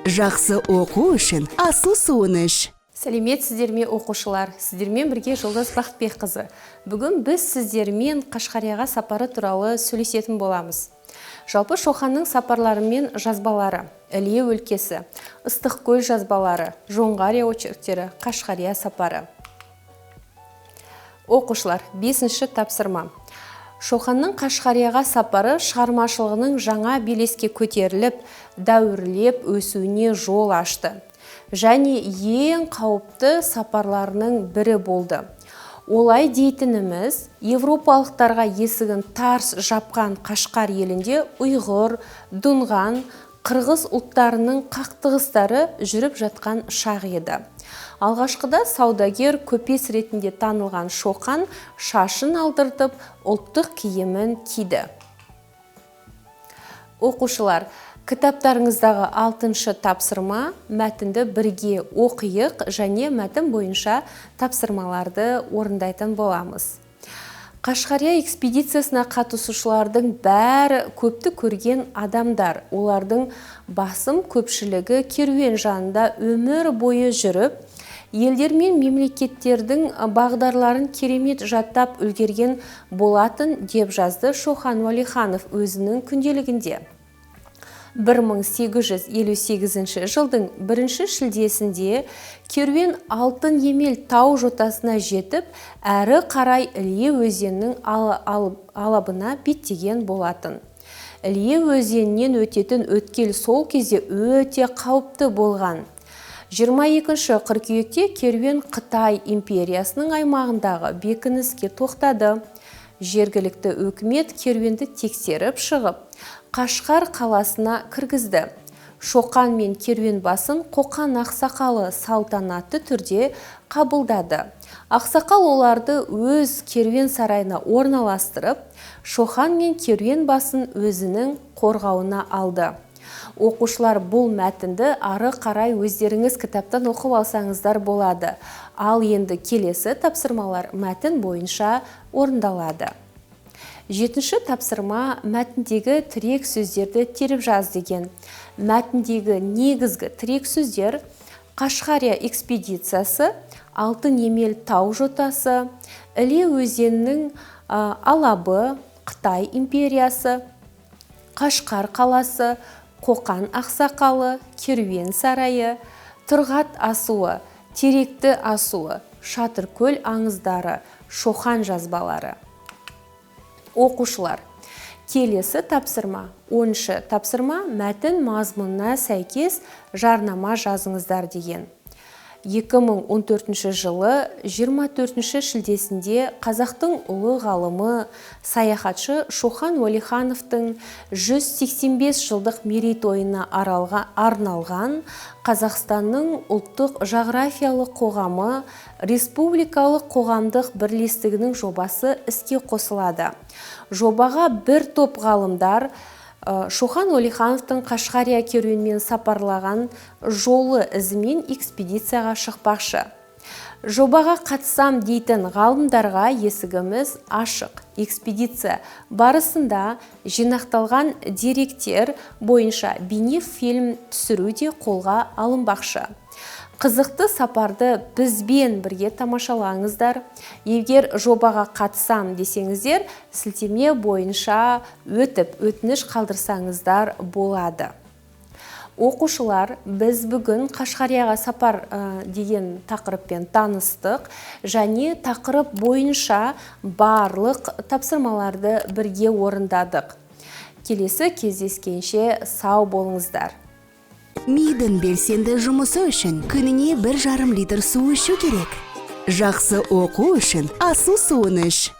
Жақсы оқу үшін асыл суыныш. Сәлеметсіздер ме оқушылар? Сіздермен бірге Жолдас Бақытбекқызы. Бүгін біз сіздермен Қашқарияға сапары туралы сөйлесетін боламыз. Жалпы Шоханның сапарлары мен жазбалары, Іле өлкесі, Ыстықкөл жазбалары, Жоңғария очерктері, Қашқария сапары. Оқушылар, 5-ші тапсырма. Шоханның Қашқарияға сапары шығармашылығының жаңа белеске көтеріліп, дәуірлеп өсуіне жол ашты. Және ең қауіпті сапарларының бірі болды. Олай дейтініміз, европалықтарға есігін тарс жапқан Қашқар елінде ұйғыр, дұнған, қырғыз ұлттарының қақтығыстары жүріп жатқан шақ еді. Алғашқыда саудагер көпес ретінде танылған Шоқан шашын алдыртып, ұлттық киімін киді. Оқушылар, кітаптарыңыздағы 6-шы тапсырма мәтінді бірге оқиық және мәтін бойынша тапсырмаларды орындайтын боламыз. Қашқария экспедициясына қатысушылардың бәрі көпті көрген адамдар. Олардың басым көпшілігі керуен жанында өмір бойы жүріп, елдер мен мемлекеттердің бағдарларын керемет жаттап үлгерген болатын деп жазды Шоқан Уәлиханов өзінің күнделігінде. 1858 жылдың 1 шілдесінде керуен Алтын Емел тау жотасына жетіп, әрі қарай Іле өзенінің алабына беттеген болатын. Іле өзенінен өтетін өткел сол кезде өте қауіпті болған. 22 қыркүйекте керуен Қытай империясының аймағындағы бекініске тоқтады. Жергілікті өкімет керуенді тексеріп шығып, Қашқар қаласына кіргізді. Шоқан мен керуен басын Қоқан ақсақалы салтанатты түрде қабылдады. Ақсақал оларды өз керуен сарайына орналастырып, Шоқан мен керуен басын өзінің қорғауына алды. Оқушылар, бұл мәтінді ары қарай өздеріңіз кітаптан оқып алсаңыздар болады. Ал енді келесі тапсырмалар мәтін бойынша орындалады. 7-ші тапсырма мәтіндегі тірек сөздерді теріп жаз деген. Мәтіндегі негізгі тірек сөздер Қашқария экспедициясы, Алтын Емел тау жотасы, Іле өзенінің алабы, Қытай империясы, Қашқар қаласы, Қоқан ақсақалы, керуен сарайы, Тұрғат асуы, Теректі асуы, Шатыркөл аңыздары, Шоқан жазбалары. Оқушылар, келесі тапсырма, 10-шы тапсырма мәтін мазмұнына сәйкес жарнама жазыңыздар деген. 2014 жылы 24 шілдесінде қазақтың ұлы ғалымы, саяхатшы Шоқан Уәлихановтың 185 жылдық мерейтойына арналған Қазақстанның ұлттық жағрафиялық қоғамы республикалық қоғамдық бірлестігінің жобасы іске қосылады. Жобаға бір топ ғалымдар Шоқан Уәлихановтың Қашқария керуенмен сапарлаған жолы ізімен экспедицияға шықпақшы. Жобаға қатысам дейтін ғалымдарға есігіміз ашық. Экспедиция барысында жинақталған деректер бойынша бейнефильм түсіру де қолға алынбақшы. Қызықты сапарды бізбен бірге тамашалаңыздар. Егер жобаға қатысам десеңіздер, сілтеме бойынша өтініш қалдырсаңыздар болады. Оқушылар, біз бүгін Қашқарияға сапар деген тақырыппен таныстық және тақырып бойынша барлық тапсырмаларды бірге орындадық. Келесі кездескенше сау болыңыздар. Мидың белсенді жұмысы үшін күніне 1,5 литр су ішу керек. Жақсы оқу үшін асыл суыныш.